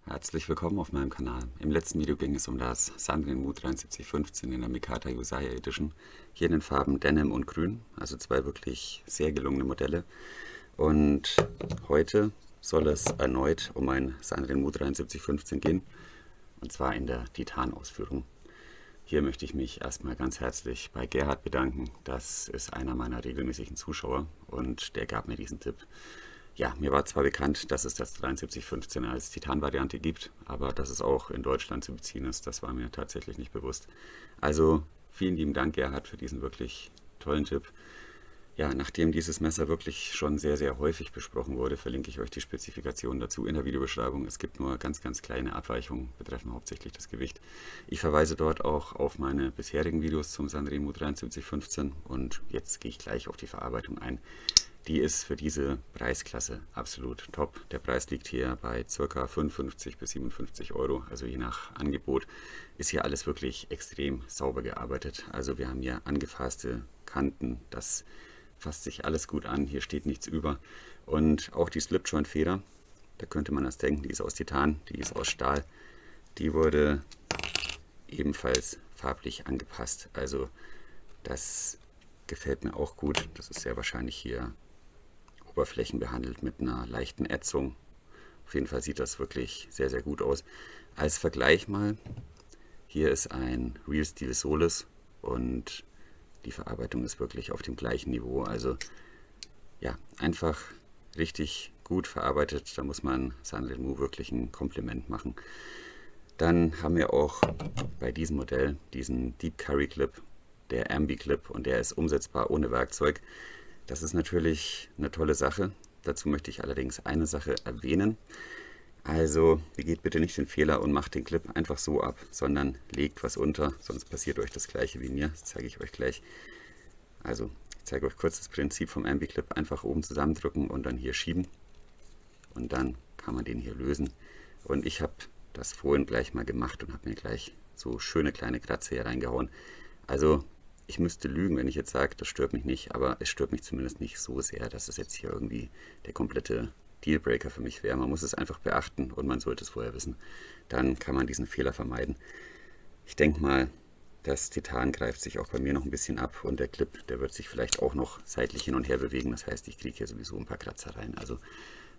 Herzlich willkommen auf meinem Kanal. Im letzten Video ging es um das Sandrine Mu 7315 in der Mikata Yosaya Edition. Hier in den Farben Denim und Grün, also zwei wirklich sehr gelungene Modelle. Und heute soll es erneut um ein Sandrine Mu 7315 gehen, und zwar in der Titan-Ausführung. Hier möchte ich mich erstmal ganz herzlich bei Gerhard bedanken. Das ist einer meiner regelmäßigen Zuschauer und der gab mir diesen Tipp. Ja, mir war zwar bekannt, dass es das 7315 als Titan-Variante gibt, aber dass es auch in Deutschland zu beziehen ist, das war mir tatsächlich nicht bewusst. Also vielen lieben Dank, Gerhard, für diesen wirklich tollen Tipp. Ja, nachdem dieses Messer wirklich schon sehr, sehr häufig besprochen wurde, verlinke ich euch die Spezifikationen dazu in der Videobeschreibung. Es gibt nur ganz, ganz kleine Abweichungen, betreffen hauptsächlich das Gewicht. Ich verweise dort auch auf meine bisherigen Videos zum Sandrine Mu 7315 und jetzt gehe ich gleich auf die Verarbeitung ein. Die ist für diese Preisklasse absolut top. Der Preis liegt hier bei ca. 55 bis 57 Euro, also je nach Angebot ist hier alles wirklich extrem sauber gearbeitet. Also wir haben hier angefasste Kanten, das fasst sich alles gut an, hier steht nichts über. Und auch die Slipjoint-Feder, da könnte man das denken, die ist aus Titan, die ist aus Stahl. Die wurde ebenfalls farblich angepasst, also das gefällt mir auch gut. Das ist sehr wahrscheinlich hier Oberflächen behandelt mit einer leichten Ätzung. Auf jeden Fall sieht das wirklich sehr, sehr gut aus. Als Vergleich mal, hier ist ein Real Steel Solis und die Verarbeitung ist wirklich auf dem gleichen Niveau. Also ja, einfach richtig gut verarbeitet. Da muss man Sandrine Mu wirklich ein Kompliment machen. Dann haben wir auch bei diesem Modell diesen Deep Curry Clip, der Ambi Clip, und der ist umsetzbar ohne Werkzeug. Das ist natürlich eine tolle Sache. Dazu möchte ich allerdings eine Sache erwähnen. Also, begeht bitte nicht den Fehler und macht den Clip einfach so ab, sondern legt was unter, sonst passiert euch das gleiche wie mir. Das zeige ich euch gleich. Also, ich zeige euch kurz das Prinzip vom Ambi Clip. Einfach oben zusammendrücken und dann hier schieben. Und dann kann man den hier lösen. Und ich habe das vorhin gleich mal gemacht und habe mir gleich so schöne kleine Kratzer hier reingehauen. Also, ich müsste lügen, wenn ich jetzt sage, das stört mich nicht, aber es stört mich zumindest nicht so sehr, dass es jetzt hier irgendwie der komplette Dealbreaker für mich wäre. Man muss es einfach beachten und man sollte es vorher wissen. Dann kann man diesen Fehler vermeiden. Ich denke mal, das Titan greift sich auch bei mir noch ein bisschen ab und der Clip, der wird sich vielleicht auch noch seitlich hin und her bewegen. Das heißt, ich kriege hier sowieso ein paar Kratzer rein. Also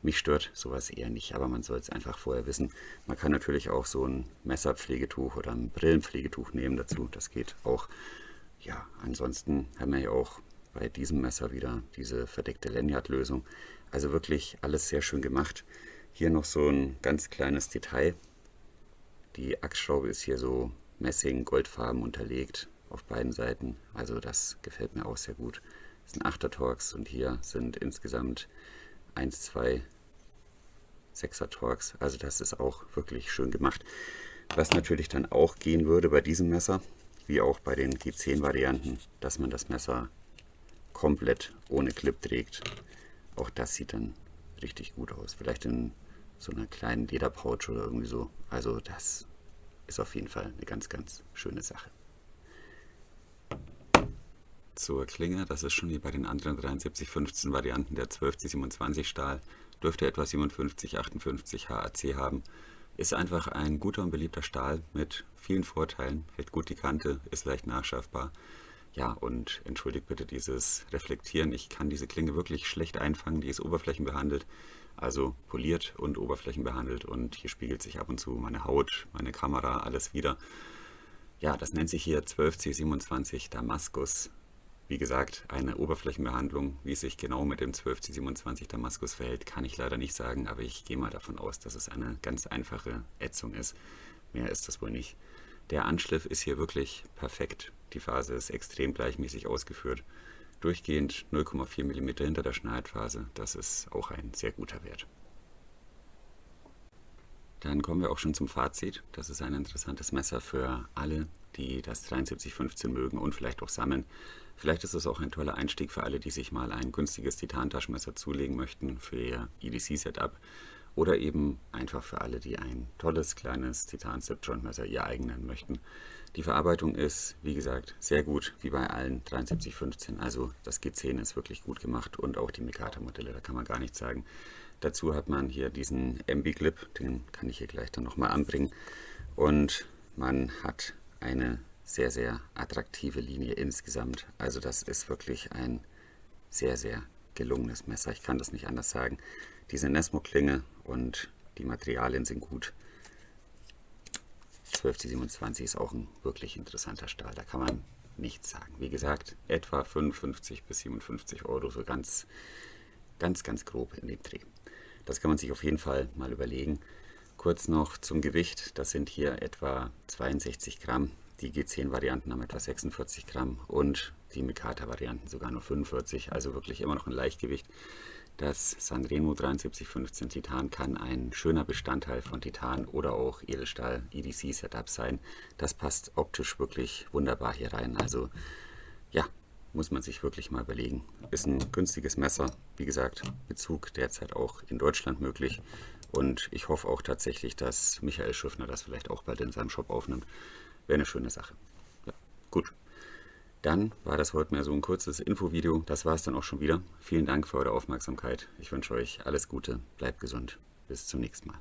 mich stört sowas eher nicht, aber man soll es einfach vorher wissen. Man kann natürlich auch so ein Messerpflegetuch oder ein Brillenpflegetuch nehmen dazu. Das geht auch. Ja, ansonsten haben wir ja auch bei diesem Messer wieder diese verdeckte Lanyard-Lösung. Also wirklich alles sehr schön gemacht. Hier noch so ein ganz kleines Detail. Die Achsschraube ist hier so Messing-Goldfarben unterlegt auf beiden Seiten. Also das gefällt mir auch sehr gut. Das sind 8er Torx und hier sind insgesamt 1, 2, 6er Torx. Also das ist auch wirklich schön gemacht. Was natürlich dann auch gehen würde bei diesem Messer, wie auch bei den G10-Varianten, dass man das Messer komplett ohne Clip trägt. Auch das sieht dann richtig gut aus. Vielleicht in so einer kleinen Lederpouch oder irgendwie so. Also das ist auf jeden Fall eine ganz, ganz schöne Sache. Zur Klinge, das ist schon wie bei den anderen 7315 Varianten der 12C27 Stahl. Dürfte etwa 57, 58 HAC haben. Ist einfach ein guter und beliebter Stahl mit vielen Vorteilen, hält gut die Kante, ist leicht nachschärfbar. Ja, und entschuldigt bitte dieses Reflektieren, ich kann diese Klinge wirklich schlecht einfangen, die ist oberflächenbehandelt, also poliert und oberflächenbehandelt, und hier spiegelt sich ab und zu meine Haut, meine Kamera, alles wieder. Ja, das nennt sich hier 12C27 Damaskus. Wie gesagt, eine Oberflächenbehandlung, wie es sich genau mit dem 12C27 Damaskus verhält, kann ich leider nicht sagen, aber ich gehe mal davon aus, dass es eine ganz einfache Ätzung ist. Mehr ist das wohl nicht. Der Anschliff ist hier wirklich perfekt. Die Phase ist extrem gleichmäßig ausgeführt. Durchgehend 0,4 mm hinter der Schneidphase, das ist auch ein sehr guter Wert. Dann kommen wir auch schon zum Fazit. Das ist ein interessantes Messer für alle, die das 7315 mögen und vielleicht auch sammeln. Vielleicht ist es auch ein toller Einstieg für alle, die sich mal ein günstiges Titan-Taschenmesser zulegen möchten für ihr EDC-Setup. Oder eben einfach für alle, die ein tolles, kleines Titan-Slipjoint-Messer ihr eigen nennen möchten. Die Verarbeitung ist, wie gesagt, sehr gut, wie bei allen 7315. Also das G10 ist wirklich gut gemacht und auch die Mikata-Modelle, da kann man gar nichts sagen. Dazu hat man hier diesen Ambi-Clip, den kann ich hier gleich dann nochmal anbringen. Und man hat eine sehr, sehr attraktive Linie insgesamt. Also das ist wirklich ein sehr, sehr gelungenes Messer. Ich kann das nicht anders sagen. Diese Nesmo-Klinge und die Materialien sind gut. 12C27 ist auch ein wirklich interessanter Stahl. Da kann man nichts sagen. Wie gesagt, etwa 55 bis 57 Euro, so ganz grob in dem Dreh. Das kann man sich auf jeden Fall mal überlegen. Kurz noch zum Gewicht. Das sind hier etwa 62 Gramm. Die G10-Varianten haben etwa 46 Gramm und die Mikata-Varianten sogar nur 45, also wirklich immer noch ein Leichtgewicht. Das Sanremo 7315 Titan kann ein schöner Bestandteil von Titan oder auch Edelstahl EDC-Setup sein. Das passt optisch wirklich wunderbar hier rein. Also ja, muss man sich wirklich mal überlegen. Ist ein günstiges Messer. Wie gesagt, Bezug derzeit auch in Deutschland möglich. Und ich hoffe auch tatsächlich, dass Michael Schiffner das vielleicht auch bald in seinem Shop aufnimmt. Wäre eine schöne Sache. Ja, gut. Dann war das heute mehr so ein kurzes Infovideo. Das war es dann auch schon wieder. Vielen Dank für eure Aufmerksamkeit. Ich wünsche euch alles Gute. Bleibt gesund. Bis zum nächsten Mal.